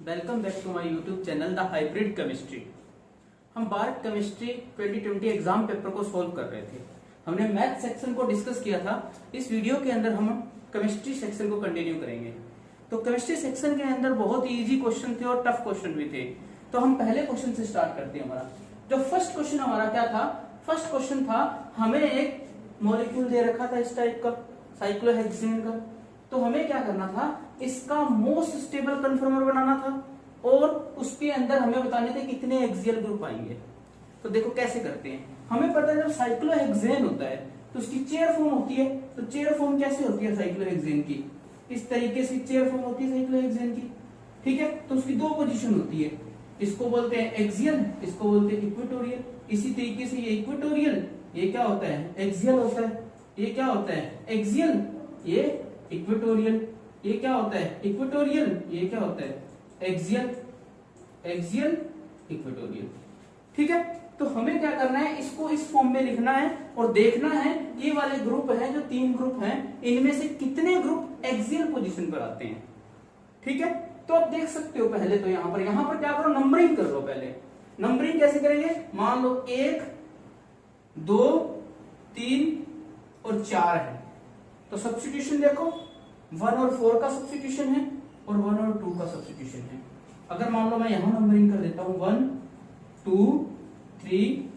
Welcome back to my YouTube channel the hybrid chemistry. हम BARC chemistry 2020 exam paper को solve कर रहे थे। हमने मैथ सेक्शन को डिस्कस किया था। इस वीडियो के अंदर हम केमिस्ट्री सेक्शन को कंटिन्यू करेंगे। तो केमिस्ट्री सेक्शन के अंदर बहुत ही इजी क्वेश्चन थे और टफ क्वेश्चन भी थे। तो हम पहले क्वेश्चन से स्टार्ट करते हैं। हमारा जो फर्स्ट क्वेश्चन हमारा क्या था? फर्स्ट क्वेश्चन था, हमें एक मॉलिक्यूल दे रखा था इस टाइप का, साइक्लोहेक्सेन का। तो हमें क्या करना था, इसका मोस्ट स्टेबल कन्फर्मर बनाना था और उसके अंदर हमें बताने थे कितने एक्सियल ग्रुप आएंगे। तो देखो कैसे करते हैं। हमें पता है जब साइक्लोहेक्सेन होता है तो उसकी चेयर फॉर्म होती है। तो चेयर फॉर्म कैसे होती है साइक्लोहेक्सेन की? इस तरीके से चेयर फॉर्म होती है साइक्लोहेक्सेन की। ठीक है, तो उसकी दो पोजीशन होती है। इसको बोलते हैं एक्सियल, इसको बोलते हैं इक्वेटोरियल। इसी तरीके से ये इक्वेटोरियल, ये क्या होता है? एक्सियल होता है। ये क्या होता है? एक्सियल, ये इक्वेटोरियल। ये क्या होता है? इक्वेटोरियल। ये क्या होता है? एक्सियल। Axial, equatorial. ठीक है, तो हमें क्या करना है, इसको इस फॉर्म में लिखना है और देखना है ये वाले ग्रुप हैं, जो तीन ग्रुप हैं, इनमें से कितने ग्रुप एक्सियल पोजीशन पर आते हैं। ठीक है, तो आप देख सकते हो पहले तो यहां पर क्या करो, नंबरिंग कर लो। पहले नंबरिंग कैसे करेंगे? मान लो 1 2 3 और 4 है। तो सब्स्टिट्यूशन देखो, 1 और 4 का सब्स्टिट्यूशन है और 1 और 2 का सब्स्टिट्यूशन है। अगर मान लो मैं यहां नंबरिंग कर देता हूं 1 2 3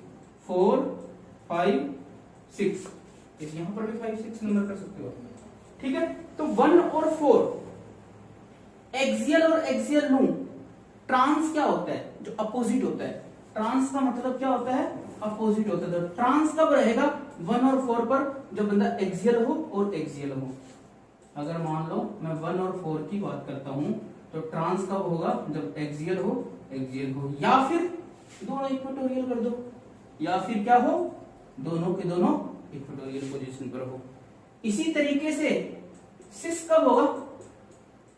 4 5 6, इस यहां पर भी 5 6 नंबर कर सकते हो। ठीक है, तो 1 और 4 एक्सियल और एक्सियल लूं। ट्रांस क्या होता है? जो अपोजिट होता है। ट्रांस का मतलब क्या होता है? अपोजिट होता है। तो ट्रांस कब रहेगा? 1 और 4 पर, जब बंदा एक्सियल हो और एक्सियल हो। अगर मान लो मैं 1 और 4 की बात करता हूं तो ट्रांस कब होगा? जब एक्सियल हो, एक्सियल हो, या फिर दोनों इक्वेटोरियल कर दो, या फिर क्या हो, दोनों के दोनों इक्वेटोरियल पोजीशन पर हो। इसी तरीके से सिस कब होगा?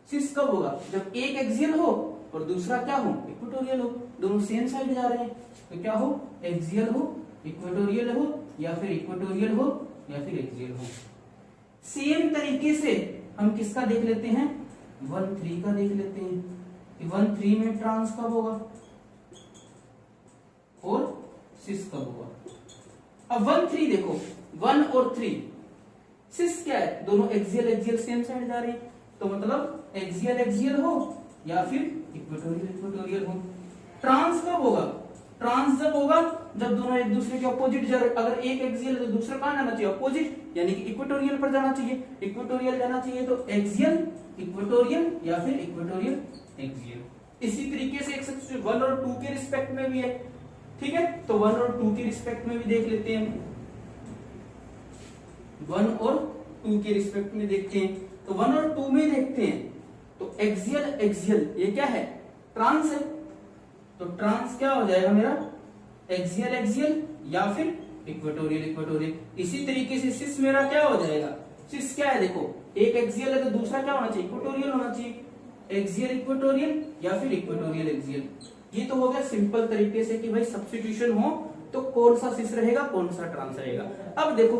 सिस कब होगा? जब एक एक्सियल हो और दूसरा क्या हो, इक्वेटोरियल हो। दोनों सेम साइड जा रहे हैं तो क्या हो, एक्सियल हो, इक्वेटोरियल हो, या फिर इक्वेटोरियल हो, या फिर एक्सियल हो। सेम तरीके से हम किसका देख लेते हैं, 1 3 का देख लेते हैं कि 1 3 में ट्रांस कब होगा और सिस कब होगा। अब 1 3 देखो, 1 और 3, सिस क्या है? दोनों एक्सियल एक्सियल सेम साइड जा रहे हैं, तो मतलब एक्सियल एक्सियल हो या फिर इक्वेटोरियल इक्वेटोरियल हो। ट्रांस कब होगा? ट्रांस जब होगा जब दोनों एक दूसरे के अपोजिट जा रहे। अगर एक एक्सियल है तो दूसरा कहां जाना चाहिए? अपोजिट, यानी कि इक्वेटोरियल पर जाना चाहिए। इक्वेटोरियल जाना चाहिए तो एक्सियल इक्वेटोरियल या फिर इक्वेटोरियल एक्सियल। इसी तरीके से 1 और 2 के रिस्पेक्ट में भी है। ठीक है, तो 1 और 2 के रिस्पेक्ट में भी देख लेते हैं। 1 और 2 के रिस्पेक्ट में देखते हैं, तो 1 और 2 में देखते हैं तो एक्सियल एक्सियल, ये क्या है? ट्रांस है। तो ट्रांस क्या हो जाएगा मेरा? एक्सियल एक्सियल या फिर इक्वेटोरियल इक्वेटोरियल। इसी तरीके से सिस मेरा क्या हो जाएगा? सिस क्या है? देखो, एक एक्सियल है तो दूसरा क्या होना चाहिए? इक्वेटोरियल होना चाहिए। एक्सियल इक्वेटोरियल या फिर इक्वेटोरियल एक्सियल। ये तो हो गया सिंपल तरीके से कि भाई सब्स्टिट्यूशन हो तो कौन सा सिस रहेगा, कौन सा ट्रांस रहेगा। अब देखो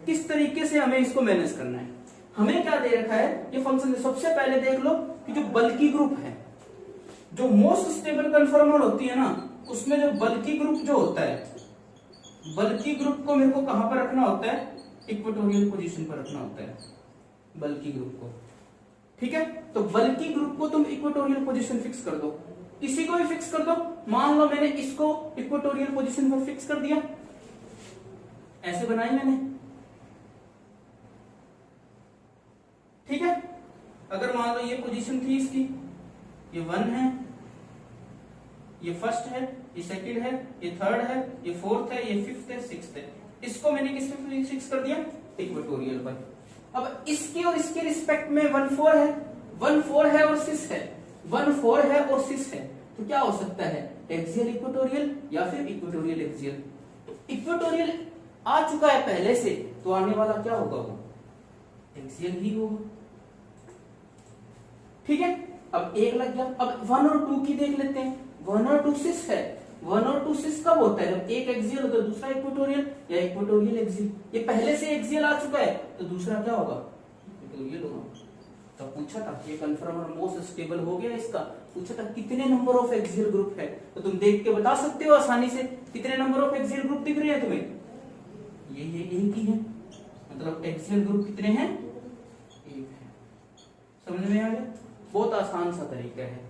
किस तरीके से हमें इसको मैनेज करना है। हमें क्या दे रखा है, ये फंक्शन। सबसे पहले देख लो कि जो बल्की ग्रुप है, जो मोस्ट स्टेबल कन्फर्मर होती है ना, उसमें जो बल्की ग्रुप जो होता है, बल्की ग्रुप को मेरे को कहां पर रखना होता है? इक्वेटोरियल पोजीशन पर रखना होता है बल्की ग्रुप को। ठीक है, तो बल्की ग्रुप को तुम इक्वेटोरियल पोजीशन फिक्स कर दो, किसी को भी फिक्स कर दो। मान लो मैंने इसको इक्वेटोरियल पोजीशन पर फिक्स कर दिया, ऐसे बनाई मैंने। ठीक है, अगर मान लो ये पोजीशन थी इसकी, ये 1 है, ये फर्स्ट है, ये सेकंड है, ये थर्ड है, ये फोर्थ है, ये फिफ्थ है, सिक्स्थ है। इसको मैंने किस पे फिक्स कर दिया? इक्वेटोरियल पर। अब इसके और इसके रिस्पेक्ट में 1 4 है, 1 4 है और 6 है, 1 4 है और 6 है। तो क्या हो सकता है? एक्सियल इक्वेटोरियल या फिर इक्वेटोरियल एक्सियल। तो इक्वेटोरियल आ चुका है पहले से, तो आने वाला क्या होगा? वो एक्सियल ही होगा। ठीक है, अब एक लग गया। अब 1 और 2 की देख लेते हैं। 1 और 2 6 है। 1 और 2 6 कब होता है? जब एक एक्सियल होता है, दूसरा इक्वेटोरियल या इक्वेटोरियल एक्सियल। ये पहले से एक्सियल आ चुका है तो दूसरा क्या होगा? इक्वेटोरियल होगा। तो पूछा था ये कन्फर्मर मोस्ट स्टेबल हो गया इसका, पूछा था कितने नंबर ऑफ एक्सियल ग्रुप है, तो तुम देख के बता सकते हो आसानी से कितने नंबर ऑफ एक्सियल ग्रुप दिख रहे हैं तुम्हें, ये एक ही है, मतलब एक्सियल ग्रुप कितने हैं, एक है। समझ में आ गया, बहुत आसान सा तरीका है।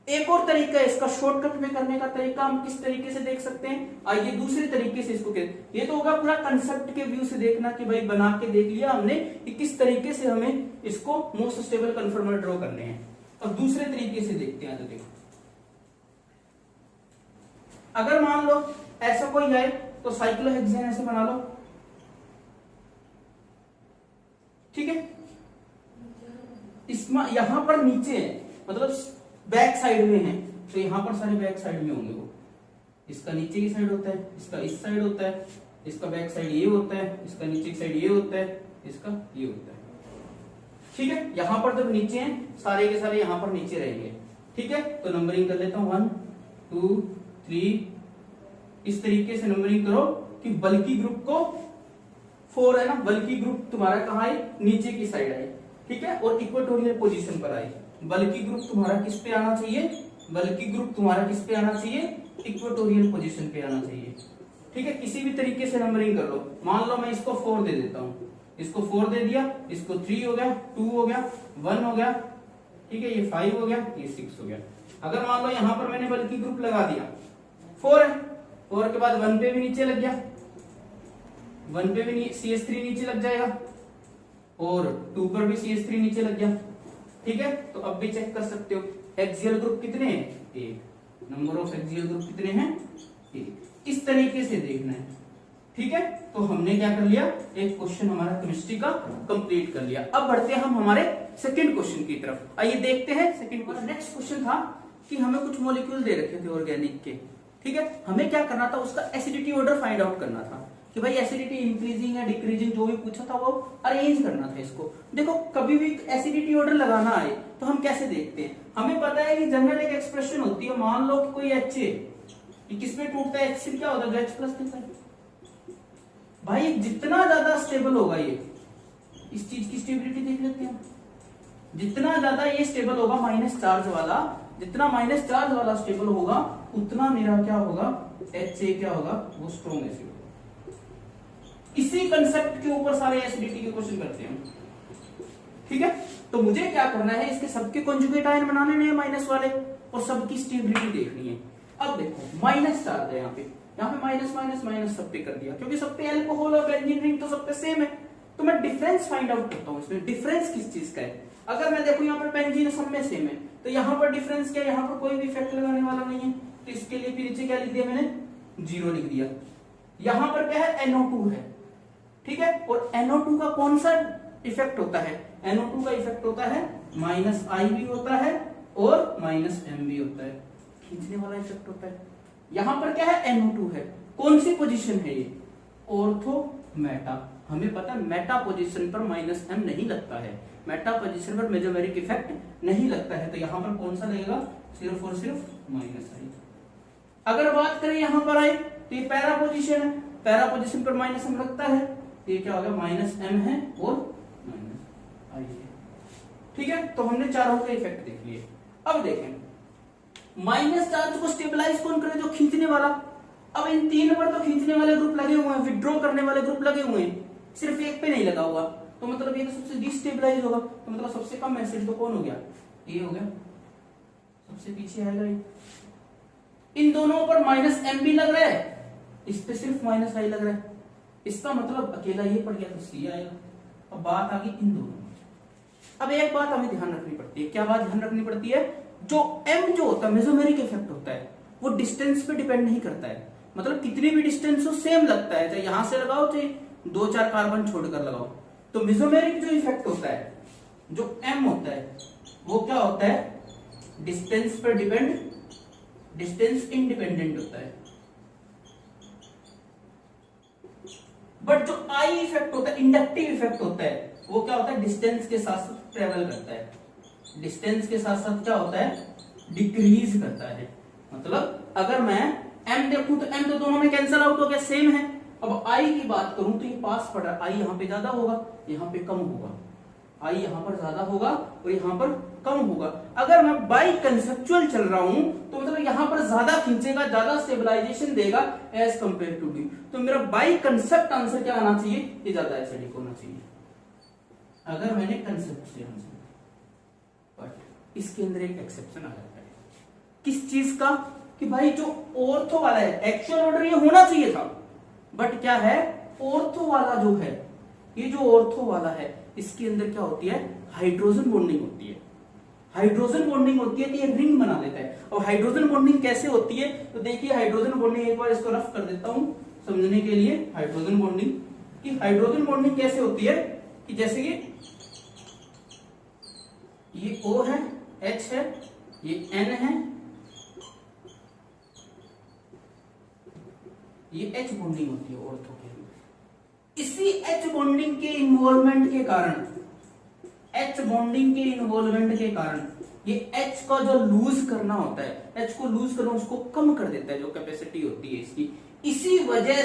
एक और तरीका है इसका शॉर्टकट में करने का तरीका, हम किस तरीके से देख सकते हैं, आइए दूसरे तरीके से इसको ये तो होगा पूरा कंसेप्ट के व्यू से देखना कि भाई बना के देख लिया हमने कि किस तरीके से हमें इसको मोस्ट स्टेबल कन्फर्मर ड्रॉ करने हैं। अब दूसरे तरीके से देखते हैं, तो देखो अगर मान लो ऐसा कोई है तो साइक्लोहेक्सेन ऐसे बना लो, ठीक है, इसमें यहां पर नीचे है मतलब बैक साइड में है, तो यहां पर सारे बैक साइड में होंगे वो, इसका नीचे की साइड होता है, इसका इस साइड होता है, इसका बैक साइड ये होता है, इसका नीचे की साइड ये होता है, इसका ये होता है, ठीक है। यहां पर जब नीचे हैं सारे के सारे यहां पर नीचे रहेंगे, ठीक है। तो नंबरिंग कर लेता हूं 1 2 3, इस तरीके से नंबरिंग करो कि बल्कि ग्रुप को 4 है ना, बल्कि ग्रुप तुम्हारा कहां है, नीचे की साइड है, ठीक है, और इक्वेटोरियल पोजीशन पर आई। बल्कि ग्रुप तुम्हारा किस पे आना चाहिए, बल्कि ग्रुप तुम्हारा किस पे आना चाहिए, इक्वेटोरियल पोजीशन पे आना चाहिए, ठीक है। किसी भी तरीके से नंबरिंग कर लो, मान लो मैं इसको 4 दे देता हूं, इसको 4 दे दिया, इसको 3 हो गया, 2 हो गया, 1 हो गया, ठीक है, ये 5 हो गया, ये 6 हो गया। अगर मान लो यहां पर मैंने बल्कि ग्रुप लगा दिया, 4 है, 4 के बाद 1 पे भी नीचे लग गया, 1 पे भी CH3 नीचे लग जाएगा, और 2 पर भी CH3 नीचे लग गया, ठीक है। तो अब भी चेक कर सकते हो एक्सियल ग्रुप कितने हैं, एक, नंबर ऑफ एक्सियल ग्रुप कितने हैं, एक। इस तरीके से देखना है, ठीक है। तो हमने क्या कर लिया, एक क्वेश्चन हमारा केमिस्ट्री का कंप्लीट कर लिया। अब बढ़ते हैं हम हमारे सेकंड क्वेश्चन की तरफ, आइए देखते हैं सेकंड क्वेश्चन। नेक्स्ट क्वेश्चन था कि हमें कुछ मॉलिक्यूल दे रखे थे ऑर्गेनिक के, ठीक है, हमें क्या करना था, उसका एसिडिटी ऑर्डर फाइंड आउट करना था कि भाई एसिडिटी इंक्रीजिंग या डिक्रीजिंग, जो भी पूछा था वो अरेंज करना था इसको। देखो कभी भी एसिडिटी ऑर्डर लगाना आए तो हम कैसे देखते हैं, हमें पता है कि जनरल एक एक्सप्रेशन होती है, मान लो कि कोई H है, किसमें टूटता है, HCl क्या होता है, H प्लस देता है। भाई जितना ज्यादा स्टेबल होगा ये, इस चीज की स्टेबिलिटी देख लेते हैं, जितना ज्यादा ये स्टेबल होगा माइनस चार्ज वाला, जितना माइनस चार्ज वाला स्टेबल होगा उतना मेरा क्या होगा, HA क्या होगा, वो स्ट्रॉन्ग एसिड। इसी कंसेप्ट के ऊपर सारे एसिडिटी के क्वेश्चन करते हैं, ठीक है। तो मुझे क्या करना है, इसके सबके कॉन्जुगेट आयन बना लेने हैं माइनस वाले, और सबकी स्टेबिलिटी देखनी है। अब देखो माइनस चार्ज है यहाँ पे माइनस माइनस माइनस सब पे कर दिया, क्योंकि सब पे अल्कोहल और बेंजीन रिंग तो सब पे सेम है, तो मैं डिफरेंस फाइंड आउट करता हूँ इसमें, डिफरेंस किस चीज का है। अगर मैं देखूं यहाँ पर बेंजीन सब में सेम है, तो यहाँ पर डिफरेंस क्या है, यहाँ पर कोई भी इफेक्ट लगाने वाला नहीं है, तो इसके लिए फिर नीचे क्या लिख दिया मैंने, 0 लिख दिया। यहाँ पर क्या है, NO2 है, ठीक है, और NO2 का कौन सा इफेक्ट होता है, NO2 का इफेक्ट होता है -I भी होता है और -M भी होता है, खींचने वाला इफेक्ट होता है। यहां पर क्या है, NO2 है, कौन सी पोजीशन है ये, ऑर्थो मेटा। हमें पता है मेटा पोजीशन पर -M नहीं लगता है, मेटा पोजीशन पर मेसोमेरिक इफेक्ट नहीं लगता है, तो यहां पर कौन सा लगेगा, सिर्फ और सिर्फ -I। अगर बात करें यहां पर आए तो ये पैरा पोजीशन है, पैरा पोजीशन पर -M लगता है, ये क्या होगा, -M है और -I है, ठीक है। तो हमने चारों के इफेक्ट देख लिए। अब देखें माइनस चार्ज को स्टेबलाइज कौन करे, जो खींचने वाला। अब इन 3 पर तो खींचने वाले ग्रुप लगे हुए हैं, विड्रॉ करने वाले ग्रुप लगे हुए हैं, सिर्फ एक पे नहीं लगा हुआ, तो मतलब ये तो सबसे डिस्टेबलाइज होगा, तो मतलब सबसे कम एसिड तो कौन हो गया, ये हो गया, सबसे पीछे आएगा ये। इन दोनों पर -M भी लग रहा है, इस पे सिर्फ -I लग रहा है, इसका मतलब अकेला ये पड़ गया तो C आएगा। अब बात आ गई इन दोनों। अब एक बात हमें ध्यान रखनी पड़ती है, क्या बात ध्यान रखनी पड़ती है, जो M जो होता है मेसोमेरिक इफेक्ट होता है, वो डिस्टेंस पे डिपेंड नहीं करता है, मतलब कितनी भी डिस्टेंस हो सेम लगता है, चाहे यहां से लगाओ चाहे 2-4 कार्बन छोड़कर लगाओ। तो मेसोमेरिक जो इफेक्ट होता है, जो M होता है, वो क्या होता है, डिस्टेंस पर डिपेंड, डिस्टेंस इंडिपेंडेंट होता है। बट जो I इफेक्ट होता है, इंडक्टिव इफेक्ट होता है, वो क्या होता है, डिस्टेंस के साथ साथ ट्रेवल करता है, डिस्टेंस के साथ साथ क्या होता है, डिक्रीज करता है। मतलब अगर मैं M देखूं तो M तो दोनों में कैंसिल आउट हो गया, सेम है। अब I की बात करूं तो ये पास पड़ा, I यहाँ पे ज्यादा होगा, यहाँ पे कम होगा, I यहाँ पर ज्यादा होगा, और यहाँ पर कम होगा। अगर मैं बाई कंसेप्चुअल चल रहा हूं तो मतलब यहाँ पर ज्यादा खींचेगा, ज्यादा स्टेबलाइजेशन देगा एज कंपेयर टू डी। तो मेरा बाई कंसेप्ट आंसर क्या आना चाहिए, ये ज्यादा एसिडिक होना चाहिए अगर मैंने कंसेप्ट से आंसर। बट इसके अंदर एक एक्सेप्शन आ जाता है, किस चीज का, कि भाई जो ऑर्थो वाला है, एक्चुअल ऑर्डर ये होना चाहिए था, बट क्या है, ऑर्थो वाला जो है, ये जो ऑर्थो वाला है इसके अंदर क्या होती है, हाइड्रोजन बॉन्डिंग होती है। हाइड्रोजन बॉन्डिंग होती है तो ये रिंग बना लेता है। और हाइड्रोजन बॉन्डिंग कैसे होती है, तो देखिए हाइड्रोजन बॉन्डिंग एक बार इसको रफ कर देता हूं समझने के लिए। हाइड्रोजन बॉन्डिंग, कि हाइड्रोजन बॉन्डिंग कैसे होती है, कि जैसे ये O है, H है, ये N है, ये H बॉन्डिंग होती है ऑर्थो के अंदर। इसी H बॉन्डिंग के इन्वॉल्वमेंट के कारण, H बॉन्डिंग के इन्वॉल्वमेंट के कारण ये H का जो लूज करना होता है, H को लूज करना, उसको कम कर देता है, जो कैपेसिटी होती है इसकी। इसी वजह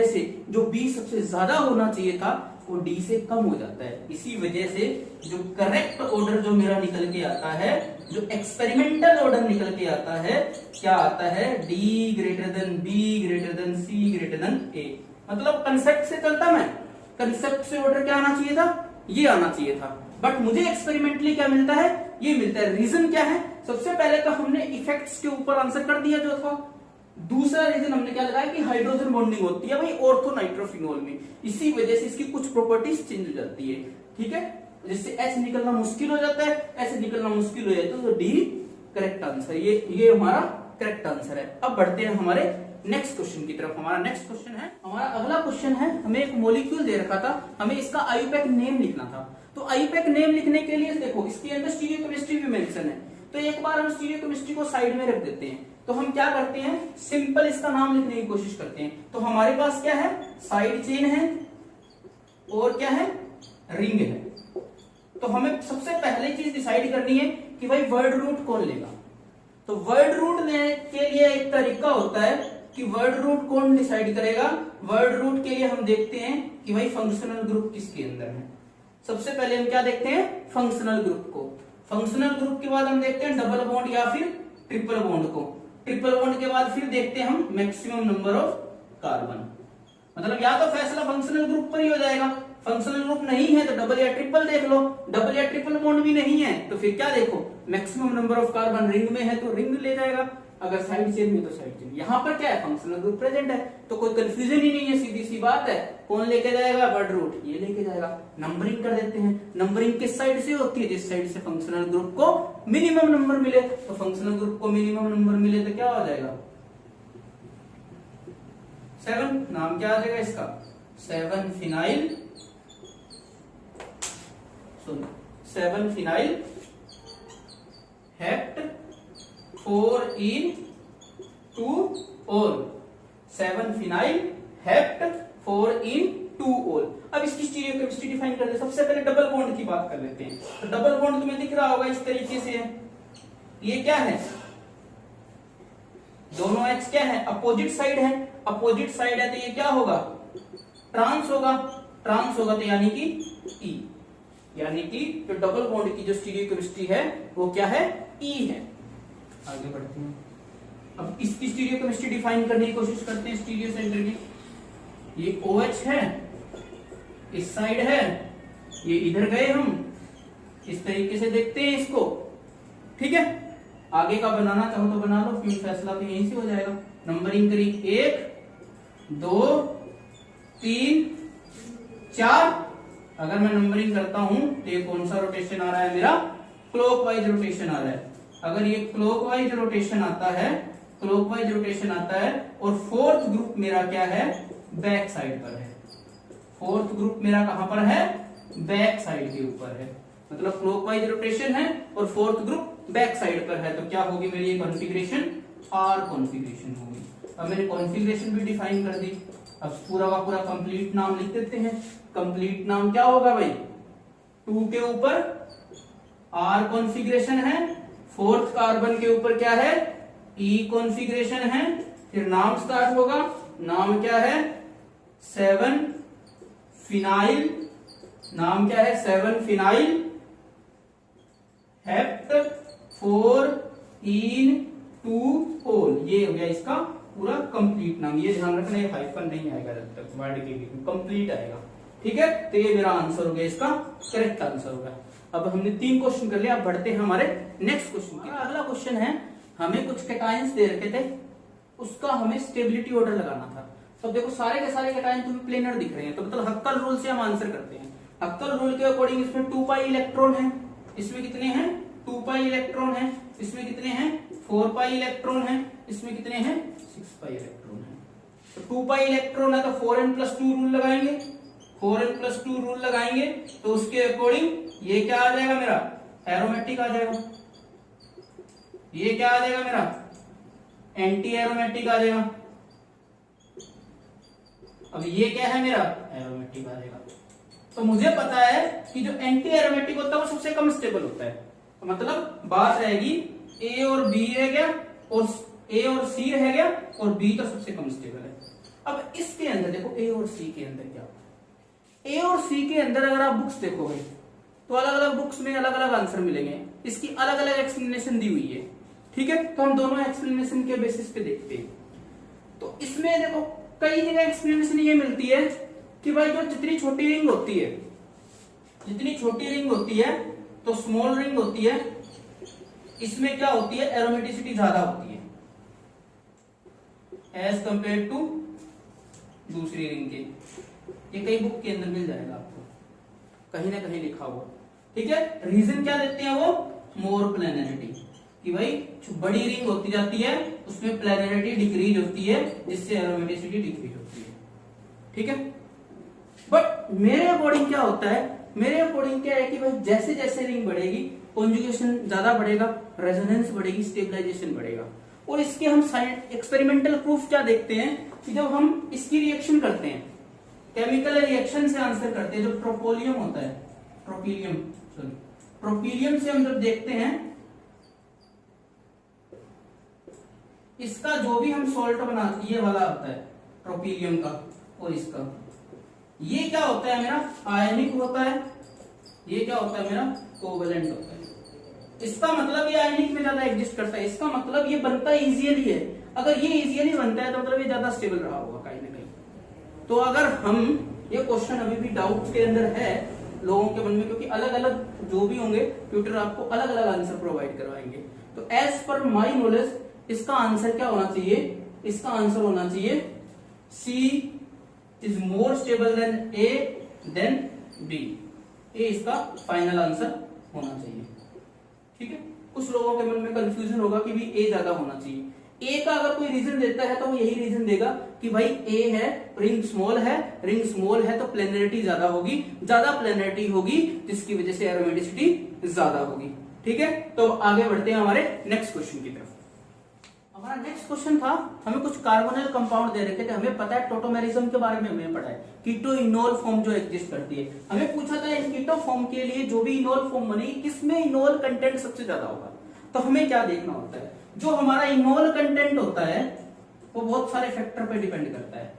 से जो B सबसे ज्यादा होना चाहिए था वो D से कम हो जाता है। इसी वजह से जो करेक्ट ऑर्डर जो मेरा निकल के आता है, जो एक्सपेरिमेंटल ऑर्डर निकल के आता है, क्या आता है, D greater than B greater than C greater than A। मतलब कंसेप्ट से चलता मैं, कंसेप्ट से ऑर्डर क्या आना चाहिए था, ये आना चाहिए था, बट मुझे एक्सपेरिमेंटली क्या मिलता है, ये मिलता है। रीजन क्या है, सबसे पहले तो हमने इफेक्ट्स के ऊपर आंसर कर दिया जो था। दूसरा रीजन हमने क्या लगाया कि हाइड्रोजन बॉन्डिंग होती है भाई ऑर्थो नाइट्रोफिनोल में, इसी वजह से इसकी कुछ प्रॉपर्टीज चेंज हो जाती है, ठीक है, जिससे H निकलना मुश्किल हो जाता है। H निकलना मुश्किल हो जाए तो D करेक्ट आंसर, ये हमारा करेक्ट आंसर है। अब बढ़ते हैं हमारे नेक्स्ट क्वेश्चन की तरफ। हमारा नेक्स्ट क्वेश्चन है, हमारा अगला क्वेश्चन है, हमें एक मॉलिक्यूल दे रखा था, हमें इसका आईयूपैक नेम लिखना था। तो आईयूपैक नेम लिखने के लिए देखो इसके अंदर स्टीरियोकेमिस्ट्री भी मेंशन है, तो एक बार हम स्टीरियोकेमिस्ट्री को साइड में रख देते हैं। तो हम क्या करते हैं, सिंपल इसका नाम लिखने की कोशिश करते हैं। तो हमारे पास क्या है, साइड चेन है और क्या है, रिंग है। तो हमें सबसे पहले चीज डिसाइड करनी है कि भाई वर्ड रूट कौन लेगा। तो वर्ड रूट लेने के लिए एक तरीका होता है कि वर्ड रूट कौन डिसाइड करेगा। वर्ड रूट के लिए हम देखते हैं कि भाई फंक्शनल ग्रुप किसके अंदर है। सबसे पहले हम क्या देखते हैं, फंक्शनल ग्रुप को। फंक्शनल ग्रुप के बाद हम देखते हैं डबल बॉन्ड या फिर ट्रिपल बॉन्ड को। ट्रिपल बॉन्ड के बाद फिर देखते हैं हम मैक्सिमम नंबर ऑफ कार्बन। मतलब या तो फैसला फंक्शनल ग्रुप पर ही हो जाएगा, फंक्शनल ग्रुप नहीं है तो डबल या ट्रिपल देख लो, डबल या ट्रिपल बॉन्ड भी नहीं है तो फिर क्या देखो, maximum number of carbon ring में है तो रिंग ले जाएगा, अगर साइड चेन में तो साइड चेन। यहां पर क्या है, फंक्शनल ग्रुप प्रेजेंट है तो कोई कंफ्यूजन ही नहीं है, सीधी सी बात है। कौन लेके जाएगा, वर्ड रूट ये लेके जाएगा। नंबरिंग कर देते हैं, नंबरिंग किस साइड से होती है, जिस साइड से फंक्शनल ग्रुप को मिनिमम नंबर मिले। तो फंक्शनल ग्रुप को मिनिमम नंबर मिले तो क्या हो जाएगा, 7। नाम क्या आ जाएगा इसका, 7 फिनाइल, 7 फिनाइल हेप्ट 4 इन 2 ओल। 7 फिनाइल हेप्ट 4 इन 2 ओल। अब इसकी स्टीरियोकेमिस्ट्री डिफाइन कर दे। सबसे पहले डबल बॉन्ड की बात कर लेते हैं। तो डबल बॉन्ड तुम्हें दिख रहा होगा इस तरीके से है, ये क्या है, दोनों H क्या है, अपोजिट साइड है। अपोजिट साइड है तो ये क्या होगा, ट्रांस होगा। ट्रांस होगा तो यानी कि E, यानी कि जो डबल बॉन्ड की जो स्टीरियोकेमिस्ट्री है वो क्या है, E है। आगे बढ़ते हैं, अब इसकी स्टीरियोकेमिस्ट्री डिफाइन करने की कोशिश करते हैं। स्टीरियो सेंटर की ये OH है, इस साइड है, ये इधर गए हम, इस तरीके से देखते हैं इसको, ठीक है। आगे का बनाना चाहो तो बना लो, फिर फैसला तो यहीं से हो जाएगा। नंबरिंग करी 1 2 3 4। अगर मैं नंबरिंग करता हूं तो ये कौन सा रोटेशन आ रहा है मेरा, क्लॉकवाइज रोटेशन आ रहा है। अगर ये क्लॉकवाइज रोटेशन आता है, क्लॉकवाइज रोटेशन आता है, और फोर्थ ग्रुप मेरा क्या है, बैक साइड पर है। फोर्थ ग्रुप मेरा कहां पर है, बैक साइड के ऊपर है। मतलब क्लॉकवाइज रोटेशन है और फोर्थ ग्रुप बैक साइड पर है, तो क्या होगी मेरी ये कॉन्फ़िगरेशन, आर कॉन्फ़िगरेशन होगी। अब मैंने कॉन्फ़िगरेशन भी डिफाइन कर दी। अब पूरा का पूरा कंप्लीट नाम लिख देते हैं। कंप्लीट नाम क्या होगा भाई, 2 के ऊपर आर कॉन्फ़िगरेशन है, फोर्थ कार्बन के ऊपर क्या है, ई कॉन्फ़िगरेशन है, फिर नाम स्टार्ट होगा। नाम क्या है, 7 फिनाइल। नाम क्या है, 7 फिनाइल हेप्ट 4 इन 2 होल, ये हो गया इसका पूरा कंप्लीट नाम। ये ध्यान रखना ये हाइफन नहीं आएगा जब तक वर्ड के बीच में, कंप्लीट आएगा। ठीक है, तो ये मेरा आंसर हो गया, इसका करेक्ट आंसर होगा। अब हमने 3 क्वेश्चन कर लिया, अब बढ़ते हैं हमारे नेक्स्ट क्वेश्चन की। अगला क्वेश्चन है, हमें कुछ कैटायंस दे रखे थे, उसका हमें स्टेबिलिटी ऑर्डर लगाना था। तो देखो सारे के सारे कैटायन तुम्हें प्लेनर दिख रहे हैं, तो मतलब हक्कल रूल से हम आंसर करते हैं। हक्कल रूल के अकॉर्डिंग इसमें 2 पाई इलेक्ट्रॉन है, इसमें कितने हैं 2 पाई इलेक्ट्रॉन है, इसमें कितने हैं 4 पाई इलेक्ट्रॉन है, इसमें कितने हैं 6 पाई इलेक्ट्रॉन है। तो 2 पाई इलेक्ट्रॉन है तो 4n+2 रूल लगाएंगे, 4n+2 रूल लगाएंगे, तो उसके अकॉर्डिंग ये क्या आ जाएगा मेरा एरोमेटिक आ जाएगा, ये क्या आ जाएगा मेरा एंटी एरोमेटिक आ जाएगा। अब ये क्या है मेरा एरोमेटिक आ जाएगा। तो मुझे पता है कि जो एंटी एरोमेटिक होता है वो सबसे कम स्टेबल होता है, तो मतलब बात रहेगी ए और बी रह गया, और ए और सी रह गया, और बी तो सबसे कम स्टेबल है। अब इसके अंदर देखो ए और सी के अंदर क्या, ए और सी के अंदर अगर आप बुक्स देखोगे तो अलग अलग बुक्स में अलग अलग आंसर मिलेंगे, इसकी अलग अलग एक्सप्लेनेशन दी हुई है। ठीक है, तो हम दोनों एक्सप्लेनेशन के बेसिस पे देखते हैं। तो इसमें देखो कई जगह एक्सप्लेनेशन ये मिलती है कि भाई जो जितनी छोटी रिंग होती है, जितनी छोटी रिंग होती है तो स्मॉल रिंग होती है, इसमें क्या होती है एरोमेटिसिटी ज्यादा होती है एज कंपेयर टू दूसरी रिंग के। ये कई बुक के अंदर मिल जाएगा आपको, कहीं ना कहीं लिखा हुआ। ठीक है, रीजन क्या देते हैं वो मोर प्लेनरिटी, कि भाई जो बड़ी रिंग होती जाती है उसमें प्लेनरिटी डिक्रीज होती है, जिससे एरोमेटिसिटी डिक्रीज होती है। ठीक है, बट मेरे अकॉर्डिंग क्या होता है, मेरे अकॉर्डिंग क्या है कि भाई जैसे जैसे रिंग बढ़ेगी कॉन्जुगेशन ज्यादा बढ़ेगा, रेजोनेंस बढ़ेगी, स्टेबलाइजेशन बढ़ेगा। और इसके हम एक्सपेरिमेंटल प्रूफ क्या देखते हैं कि जब हम इसकी रिएक्शन करते हैं, केमिकल रिएक्शन से आंसर करते हैं, जो ट्रोपोलियम होता है, ट्रोपीलियम से हम जब देखते हैं, इसका जो भी हम सॉल्ट बनाते ये वाला होता है ट्रोपीलियम का, और इसका ये क्या होता है मेरा आयनिक होता है, ये क्या होता है मेरा कोवेलेंट होता है। इसका मतलब ये आयनिक में ज्यादा एग्जिस्ट करता है, इसका मतलब ये बनता इजियली है। अगर ये इजियली बनता है तो मतलब ये ज्यादा स्टेबल रहा होगा कहीं ना कहीं। तो अगर हम ये क्वेश्चन अभी भी डाउट के अंदर है लोगों के मन में, क्योंकि अलग अलग जो भी होंगे ट्यूटर आपको अलग अलग आंसर प्रोवाइड करवाएंगे। तो एज पर माई नॉलेज इसका आंसर क्या होना चाहिए, इसका आंसर होना चाहिए C is more stable than A than B. ये इसका फाइनल आंसर होना चाहिए। ठीक है, कुछ लोगों के मन में कंफ्यूजन होगा कि भी ए ज्यादा होना चाहिए। ए का अगर कोई रीजन देता है तो वो यही रीजन देगा कि भाई ए है, रिंग स्मॉल है, रिंग स्मॉल है तो प्लेनरिटी ज्यादा होगी, ज्यादा प्लेनरिटी होगी जिसकी वजह से एरोमेटिसिटी ज्यादा होगी। ठीक है, तो आगे बढ़ते हैं हमारे नेक्स्ट क्वेश्चन की तरफ। हमारा नेक्स्ट क्वेश्चन था, हमें कुछ कार्बोनिल कंपाउंड दे रखे थे, हमें पता है टोटोमेरिज्म के बारे में हमें पढ़ा है, कीटो इनोल फॉर्म जो एग्जिस्ट करती है। हमें पूछा था इन कीटो फॉर्म के लिए जो भी इनोल फॉर्म बनेगी किसमें इनोल कंटेंट सबसे ज्यादा होगा। तो हमें क्या देखना होता है, जो हमारा इनोल कंटेंट होता है वो बहुत सारे फैक्टर पे डिपेंड करता है।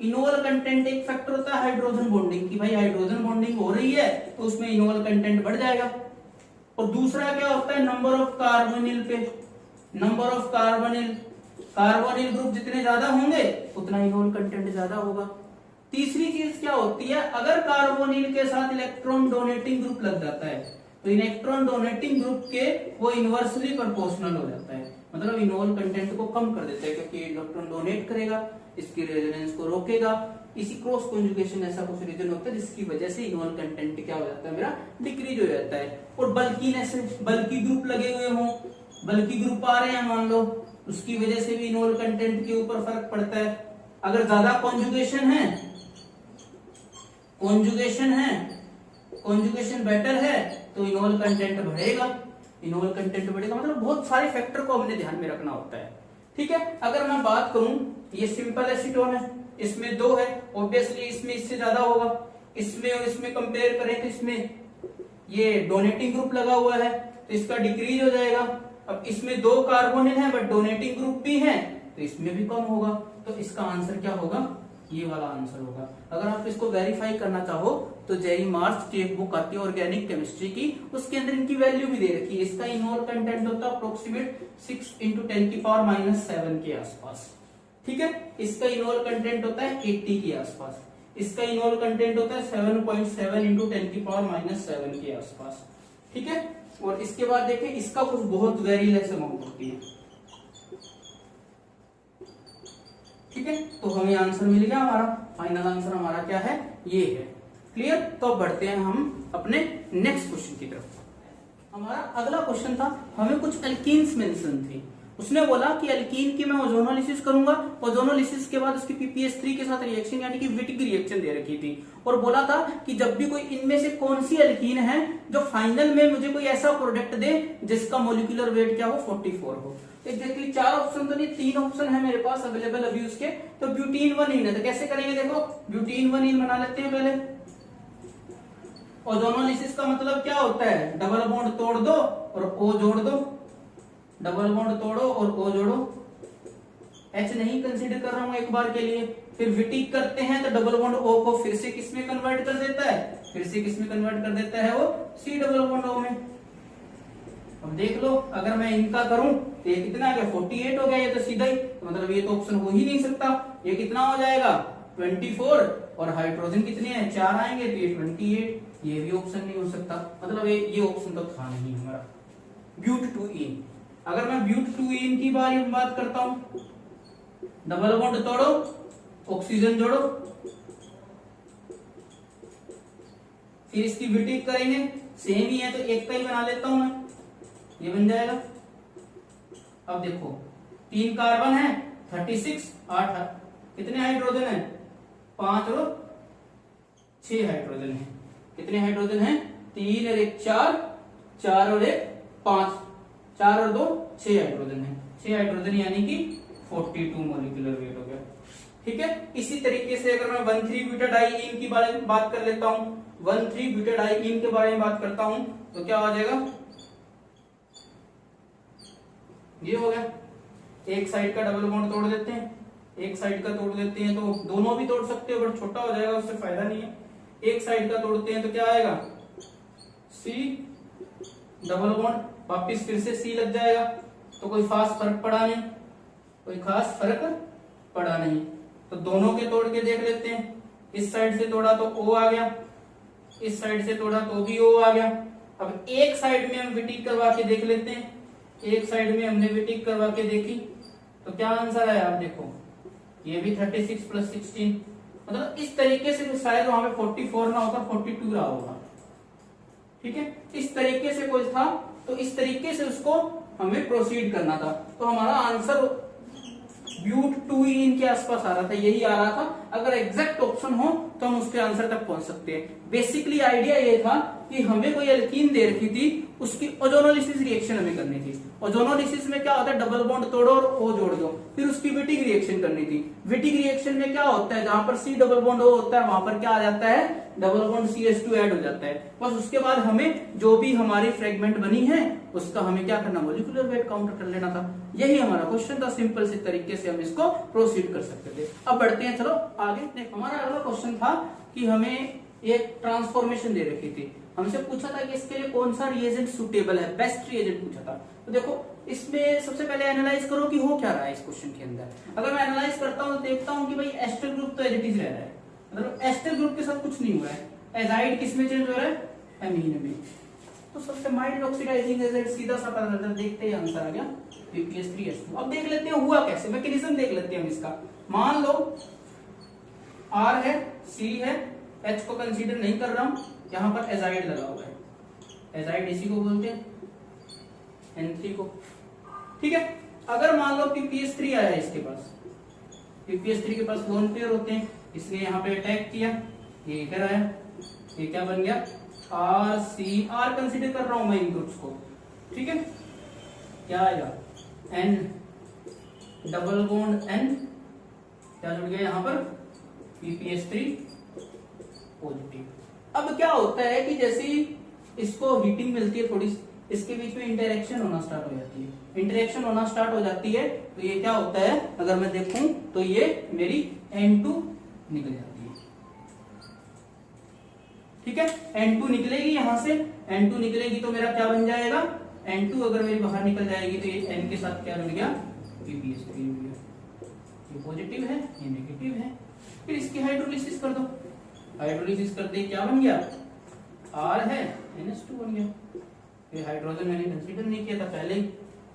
इनोल कंटेंट एक फैक्टर होता है हाइड्रोजन बॉन्डिंग, की भाई हाइड्रोजन बॉन्डिंग हो रही है तो उसमें इनोल कंटेंट बढ़ जाएगा। और दूसरा क्या होता है नंबर ऑफ कार्बोनिल पे, number of carbonyl, carbonyl group जितने ज्यादा होंगे उतना इनोल कंटेंट ज्यादा होगा। तीसरी चीज क्या होती है, अगर कार्बोनिल के साथ इलेक्ट्रॉन डोनेटिंग ग्रुप लग जाता है तो इलेक्ट्रॉन डोनेटिंग ग्रुप के वो इनवर्सली प्रोपोर्शनल हो जाता है, मतलब इनोल कंटेंट को कम कर देता है, क्योंकि इलेक्ट्रॉन डोनेट करेगा, इसकी रेजोनेंस को रोकेगा। इसी क्रॉस कॉन्जुगेशन ऐसा कुछ रीजन होता है जिसकी वजह से इनोल कंटेंट क्या हो जाता है मेरा डिक्रीज हो जाता है। और बल्कीनेस, बल्कि ग्रुप लगे हुए हों, बल्कि ग्रुप आ रहे हैं मान लो, उसकी वजह से भी इनोल कंटेंट के ऊपर फर्क पड़ता है। अगर ज्यादा कॉन्जुगेशन है, कॉन्जुगेशन बेटर है तो इनोल कंटेंट बढ़ेगा, इनोल कंटेंट बढ़ेगा, मतलब बहुत सारे फैक्टर को हमने ध्यान में रखना होता है। ठीक है, अगर मैं बात करूं ये सिंपल एसीटोन है, इसमें 2 है, ऑब्वियसली इसमें इससे ज्यादा होगा, इसमें और इसमें कंपेयर करें तो इसमें ये डोनेटिंग ग्रुप लगा हुआ है तो इसका डिक्रीज हो जाएगा। अब इसमें 2 कार्बोनिल है बट डोनेटिंग ग्रुप भी है तो इसमें भी कम होगा, तो इसका आंसर क्या होगा ये वाला आंसर होगा। अगर आप इसको वेरीफाई करना चाहो तो जेरी मार्च की एक बुक आती है ऑर्गेनिक केमिस्ट्री की, उसके अंदर इनकी वैल्यू भी दे रखी है। इसका इनोल कंटेंट होता है अप्रोक्सीमेट 6 × 10⁻⁷ के आसपास, ठीक है। इसका इनोल कंटेंट होता है 80 के आसपास, इसका इनोल कंटेंट होता है 7.7 × 10⁻⁷ के आसपास, ठीक है। और इसके बाद देखें इसका कुछ बहुत वेरी लेस अमाउंट होती है, ठीक है। तो हमें आंसर मिल गया, हमारा फाइनल आंसर हमारा क्या है, ये है। क्लियर। तो अब बढ़ते हैं हम अपने नेक्स्ट क्वेश्चन की तरफ। हमारा अगला क्वेश्चन था, हमें कुछ एल्कीन्स मेंशन थी। उसने बोला कि एल्कीन की मैं ओजोनोलिसिस करूंगा, ओजोनोलिसिस के बाद उसकी पीपीएस3 के साथ रिएक्शन यानी कि विटिक रिएक्शन दे रखी थी, और बोला था कि जब भी कोई इनमें से कौन सी एल्कीन है जो फाइनल में मुझे कोई ऐसा प्रोडक्ट दे जिसका मोलिकुलर वेट क्या हो 44 हो। एग्जैक्टली 4 ऑप्शन तो नहीं, 3 ऑप्शन है मेरे पास अवेलेबल अभी उसके। तो ब्यूटीन 1 है, तो कैसे करेंगे, देखो ब्यूटीन 1 बना लेते हैं पहले। ओजोनोलिसिस का मतलब क्या होता है, डबल बॉन्ड तोड़ दो और O जोड़ दो, डबल बॉन्ड तोड़ो और O जोड़ो। H नहीं कंसीडर कर रहा हूं एक बार के लिए। फिर विटिक करते हैं तो डबल बॉन्ड O को फिर से किस में कन्वर्ट कर देता है, फिर से किस में कन्वर्ट कर देता है, वो C डबल बॉन्ड O में। अब देख लो, अगर मैं इनका करूं तो ये कितना आ गया 48 हो गया, ये तो सीधा ही, तो मतलब ये तो ऑप्शन हो ही नहीं सकता। ये कितना हो जाएगा 24, और हाइड्रोजन कितने हैं 4 आएंगे तो ये 28, ये भी ऑप्शन नहीं हो सकता। मतलब ये ऑप्शन तो था नहीं हमारा। ब्यूट 2इन, अगर मैं ब्यूट 2इन की बात करता हूं, डबल बॉन्ड तोड़ो, ऑक्सीजन जोड़ो, फिर इसकी विटिक करेंगे, सेम ही है तो एक का ही बना लेता हूं मैं, ये बन जाएगा। अब देखो 3 कार्बन है 36, 8 कितने हाइड्रोजन है 5 और 6 हाइड्रोजन है। कितने हाइड्रोजन है 3 और 1 4, 4 और 1 5, 4 और 2 6 हाइड्रोजन है। 6 हाइड्रोजन यानी कि 42 मोलिकुलर वेट हो गया, ठीक है। इसी तरीके से अगर मैं 1,3-ब्यूटाडाइईन की बात कर लेता हूं, 1,3-ब्यूटाडाइईन के बारे में बात करता हूं तो क्या हो जाएगा, ये हो गया। एक साइड का डबल बॉन्ड तोड़ देते हैं, एक साइड का तोड़ देते हैं, तो दोनों भी तोड़ सकते हो बट छोटा हो जाएगा, उससे फायदा नहीं है। एक साइड का तोड़ते हैं तो क्या आएगा C डबल बॉन्ड, वापिस फिर से C लग जाएगा, तो कोई खास फर्क पड़ा नहीं, कोई खास फर्क पड़ा नहीं। तो दोनों के तोड़ के देख लेते हैं। इस साइड से तोड़ा तो O आ गया, इस साइड से तोड़ा तो भी O आ गया। अब एक साइड में हम विटिक करवा के देख लेते हैं, एक साइड में हमने विटिक करवा के देखी तो क्या आंसर आया आप देखो, ये भी 36 + 16, मतलब इस तरीके से शायद वहां पे 44 ना होकर 42 रहा होगा, ठीक है। इस तरीके से कोई था, तो इस तरीके से उसको हमें प्रोसीड करना था। तो हमारा आंसर ब्यूट 2इन के आसपास आ रहा था, यही आ रहा था। अगर एग्जैक्ट ऑप्शन हो तो हम उसके आंसर तक पहुंच सकते हैं। बेसिकली आइडिया ये था कि हमें कोई एल्कीन दे रखी थी, उसकी ओजोनोलिसिस रिएक्शन हमें करनी थी। ओजोनोलिसिस में क्या होता है, डबल बॉन्ड तोड़ो और O जोड़ दो, फिर उसकी विटिक रिएक्शन करनी थी। विटिक रिएक्शन में क्या होता है, जहां पर C डबल बॉन्ड O होता है वहां पर क्या आ जाता है, डबल बॉन्ड CH2 ऐड हो जाता है। बस उसके बाद हमें जो भी हमारी फ्रेगमेंट बनी है उसका हमें क्या करना, मोलिकुलर वेट काउंट कर लेना था। यही हमारा क्वेश्चन था, सिंपल से तरीके से हम इसको प्रोसीड कर सकते थे। अब बढ़ते हैं, चलो आगे। हमारा अगला क्वेश्चन था कि हमें एक ट्रांसफॉर्मेशन दे रखी थी, हमसे पूछा था कि इसके लिए कौन सा रिएजेंट सुटेबल है, बेस्ट रिएजेंट पूछा था। तो देखो इसमें सबसे पहले एनालाइज करो कि हो क्या रहा है इस क्वेश्चन के अंदर। अगर मैं एनालाइज करता हूं तो देखता हूं कि भाई एस्टर ग्रुप तो एज इट इज रह रहा है, मतलब एस्टर ग्रुप के साथ कुछ नहीं हुआ है। एजाइड किस में चेंज हो रहा है, एमीन में। तो सबसे माइल्ड ऑक्सीडाइजिंग एजेंट, सीधा सा पता चलता है, देखते ही आंसर आ गया PPS3H2। अब देख लेते हैं हुआ कैसे, मैकेनिज्म देख लेते हैं हम इसका। मान लो R है, C है, H को कंसीडर नहीं कर रहा हूं, यहां पर एजाइड लगा हुआ है। एजाइड इसी को बोलते हैं, N3 को, ठीक है। अगर मान लो PPS3 आया इसके पास, PPS3 के पास लोन पेयर होते हैं, इसने यहाँ पे अटैक किया, ये इधर आया, ये क्या बन गया R कंसीडर कर रहा हूं मैं इन ग्रुप्स को, ठीक है। क्या आएगा N डबल बॉन्ड N, क्या जुड़ गया यहाँ पर PPS3 पॉजिटिव। अब क्या होता है कि जैसे इसको हीटिंग मिलती है थोड़ी, इसके बीच में इंटरेक्शन होना स्टार्ट हो जाती है। इंटरेक्शन होना स्टार्ट हो जाती है तो ये क्या होता है, अगर मैं देखूं तो ये मेरी N2 निकल जाती है। ठीक है, N2 निकलेगी यहां से, N2 निकलेगी तो मेरा क्या बन जाएगा, N2 अगर मेरी बाहर निकल जाएगी तो ये N के साथ क्या जुड़ गया, PbS3 जुड़ गया। ये पॉजिटिव है, ये नेगेटिव है। फिर इसकी हाइड्रोलिसिस कर दो, हाइड्रोलिसिस कर दे क्या बन गया, R है, NH2 बन गया। ये हाइड्रोजन मैंने कंसीडर नहीं किया था पहले ही।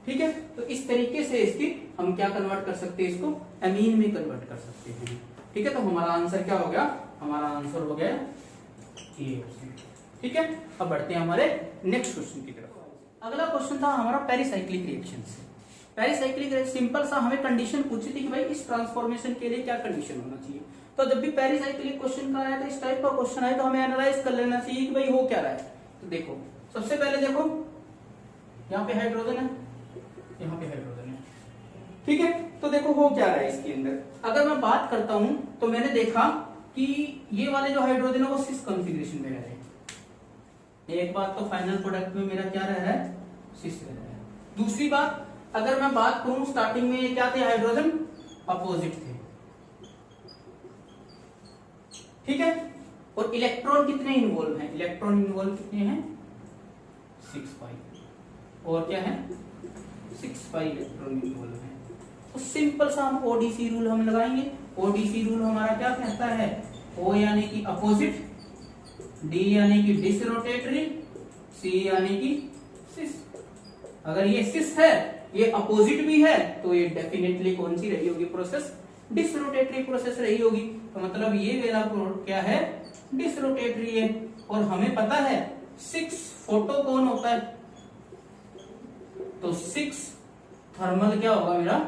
ठीक है, तो इस तरीके से इसकी हम क्या कन्वर्ट कर सकते हैं, इसको एमीन में कन्वर्ट कर सकते हैं। ठीक है, तो हमारा आंसर क्या हो गया, हमारा आंसर हो गया ये। ठीक है, अब बढ़ते हैं हमारे नेक्स्ट क्वेश्चन की तरफ। अगला क्वेश्चन था हमारा पेरिसाइक्लिक रिएक्शन से। पेरिसाइक्लिक सिंपल सा हमें कंडीशन पूछी थी कि भाई इस ट्रांसफॉर्मेशन के लिए क्या कंडीशन होना चाहिए। तो जब भी पेरिसाइक्लिक क्वेश्चन का आया था, इस टाइप का क्वेश्चन आया तो हमें एनालाइज कर लेना चाहिए कि भाई हो क्या रहा है। तो देखो सबसे पहले देखो यहाँ पे हाइड्रोजन है, यहाँ पे हाइड्रोजन है। ठीक है, तो देखो हो क्या रहा है इसके अंदर। अगर मैं बात करता हूं तो मैंने देखा कि ये वाले जो हाइड्रोजन है वो सिस कॉन्फ़िगरेशन में रह रहे हैं। एक बात तो फाइनल प्रोडक्ट में मेरा क्या रह रहा है, सिस रह रहा है। दूसरी बात अगर मैं बात करूं स्टार्टिंग में क्या थे, हाइड्रोजन अपोजिट थे। ठीक है, और इलेक्ट्रॉन कितने इन्वॉल्व हैं, इलेक्ट्रॉन इन्वॉल्व कितने हैं, 6 पाई। और क्या है, 6 पाई इलेक्ट्रॉन इन्वॉल्व है। तो सिंपल सा हम ओडीसी रूल हम लगाएंगे। ओडीसी रूल हमारा क्या कहता है, ओ यानी कि अपोजिट, डी यानी कि डिसरोटेटरी, सी यानी कि सिस। अगर ये सिस है, ये अपोजिट भी है, तो ये डेफिनेटली कौन सी रही होगी प्रोसेस, डिसरोटेटरी प्रोसेस रही होगी। तो मतलब ये मेरा क्या है, डिसरोटेटरी है। और हमें पता है 6 फोटो कौन होता है, तो 6 थर्मल क्या होगा मेरा,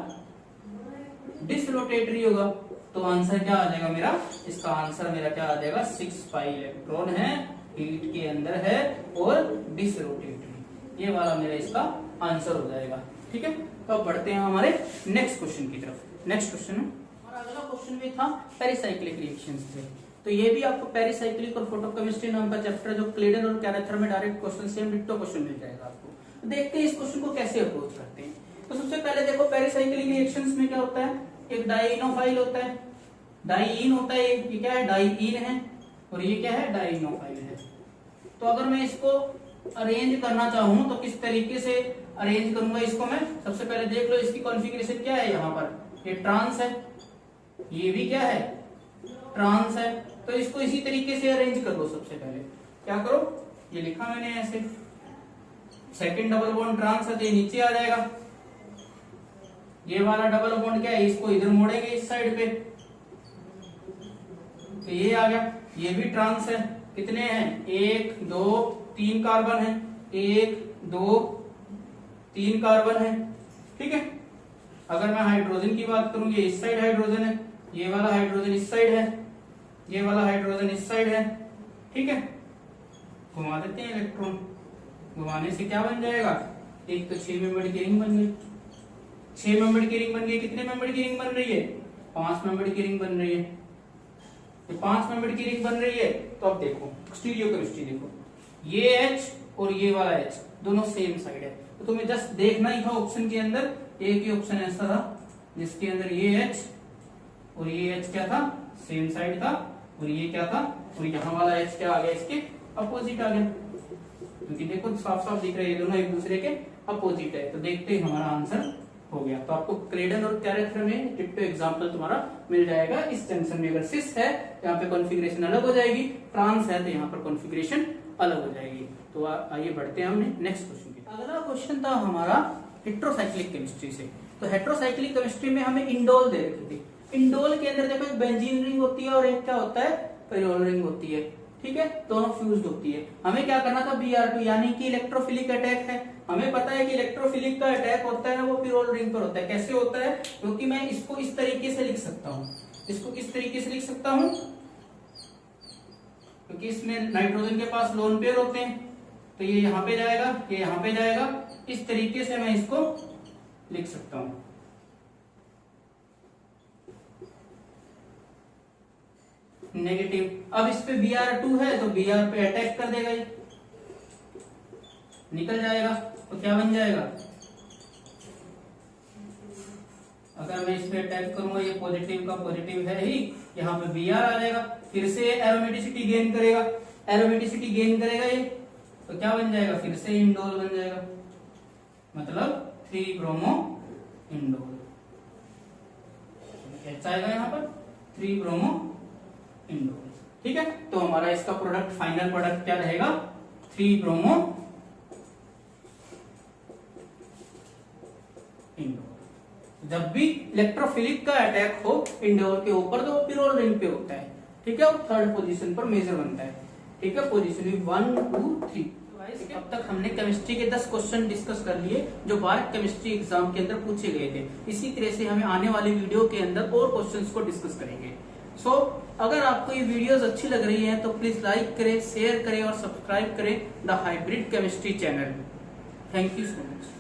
डिसरोटेटरी होगा। तो आंसर क्या आ जाएगा मेरा, इसका आंसर मेरा क्या आ जाएगा, 6 पाई इलेक्ट्रॉन है, हीट के अंदर है और डिसरोटेटरी। ये वाला मेरा इसका आंसर हो जाएगा। ठीक है, तो अब बढ़ते हैं हमारे नेक्स्ट क्वेश्चन की तरफ। नेक्स्ट क्वेश्चन हमारा अगला क्वेश्चन भी था पेरिसाइक्लिक रिएक्शंस थे। तो ये भी आपको पेरिसाइक्लिक और फोटोकेमिस्ट्री नाम का चैप्टर जो क्लेडन और कैरेथर में direct question same ditto question मिल जाएगा आपको। तो देखते हैं इस क्वेश्चन को कैसे अप्रोच करते हैं। तो सबसे पहले देखो पेरिसाइक्लिक रिएक्शंस में क्या होता है, एक डाइइनोफाइल होता है, डाइइन होता है, ये क्या है, डाइइन है, और ये क्या है, डाइइनोफाइल है। तो अगर मैं इसको अरेंज करना चाहूं तो किस तरीके से अरेंज करूंगा इसको मैं, सबसे पहले देख लो इसकी कॉन्फ़िगरेशन क्या है। यहाँ पर ये ट्रांस है, ये भी क्या है, ट्रांस है। तो इसको इसी तरीके से अरेंज कर लो। सबसे पहले क्या करो, ये लिखा मैंने ऐसे, सेकंड डबल बॉन्ड ट्रांस है तो ये नीचे आ जाएगा। ये वाला डबल बॉन्ड क्या है, इसको इधर मोड़ेंगे इस साइड पे, तो ये आ गया। ये भी ट्रांस है, कितने हैं, 1 2 3 कार्बन है, 1 2 3 कार्बन है। ठीक है, अगर मैं हाइड्रोजन की बात करूं, ये इस साइड हाइड्रोजन है, ये वाला हाइड्रोजन इस साइड है, ये वाला हाइड्रोजन इस साइड है। ठीक है, घुमा देते हैं इलेक्ट्रॉन, घुमाने से क्या बन जाएगा, एक तो 6 मेंबर की रिंग बन गई। 6 मेंबर की रिंग बन गई, कितने मेंबर की रिंग बन रही है, 5 मेंबर की रिंग बन रही है। 5 मेंबर की रिंग बन रही है। तो अब देखो स्टीरियोकेमिस्ट्री देखो, ये H और ये वाला H दोनों सेम साइड है। तो तुम्हें जस्ट देखना ही था ऑप्शन के अंदर, एक ही ऑप्शन ऐसा था जिसके अंदर ये H और ये H क्या था, सेम साइड था, और ये क्या था, और यहाँ वाला H क्या आ गया, इसके अपोजिट आ गया। क्योंकि देखो साफ साफ दिख रहा है ये दोनों एक दूसरे के अपोजिट है। तो देखते ही हमारा आंसर हो गया। तो आपको क्लेडन और कैरेथर में डिट्टो एग्जांपल तुम्हारा मिल जाएगा। इस जंक्शन में अगर सिस है यहाँ पे कॉन्फ़िगरेशन अलग हो जाएगी, ट्रांस है तो यहाँ पर कॉन्फ़िगरेशन अलग हो जाएगी। तो आइए बढ़ते हैं हमने नेक्स्ट क्वेश्चन की। अगला क्वेश्चन था हमारा हेट्रोसाइक्लिक केमिस्ट्री से। तो हेट्रोसाइक्लिक केमिस्ट्री में हमें इंडोल दे रखी थी। इंडोल के अंदर देखो एक बेंजीन रिंग होती है और एक क्या होता है, पेरोल रिंग होती है। ठीक है, दोनों फ्यूज्ड होती है। हमें क्या करना था, Br2 यानी कि इलेक्ट्रोफिलिक अटैक है। हमें पता है कि इलेक्ट्रोफिलिक का अटैक होता है वो पिरोल रिंग पर होता है। कैसे होता है, क्योंकि मैं इसको इस तरीके से लिख सकता हूं, इसको किस तरीके से लिख सकता हूं, क्योंकि इसमें नाइट्रोजन के पास लोन पेयर होते हैं, तो ये यहाँ पे जाएगा, ये यहाँ पे जाएगा। इस तरीके से मैं इसको लिख सकता हूं। नेगेटिव, अब इस पे Br2 है तो Br पे अटैक कर देगा, ये निकल जाएगा। तो क्या बन जाएगा, अगर मैं इस पे अटैक करूंगा, ये पॉजिटिव का पॉजिटिव है ही, यहाँ पे Br आ जाएगा, फिर से एरोमेटिसिटी गेन करेगा, एरोमेटिसिटी गेन करेगा ये, तो क्या बन जाएगा, फिर से इंडोल बन जाएगा, मतलब 3 ब्रोमो इंडोल। अच्छा आएगा यहाँ पर 3 ब्रोमो इंडोल। ठीक है, तो हमारा इसका प्रोडक्ट, फाइनल प्रोडक्ट क्या रहेगा, 3 ब्रोमो इंडोल। जब भी इलेक्ट्रोफिलिक का अटैक हो इंडोल के ऊपर तो वो पिरोल रिंग पे होता है। ठीक है, और थर्ड पोजीशन पर मेजर बनता है। ठीक है, पोजीशन 1 2 3। अब तक हमने केमिस्ट्री के 10 क्वेश्चन डिस्कस कर लिए जो भारत केमिस्ट्री एग्जाम के अंदर पूछे गए थे। इसी तरह से हमें आने वाली वीडियो के अंदर और क्वेश्चंस को डिस्कस करेंगे। सो अगर आपको ये वीडियोस अच्छी लग रही है तो प्लीज लाइक करें, शेयर करें और सब्सक्राइब करें the hybrid chemistry channel. Thank you so much.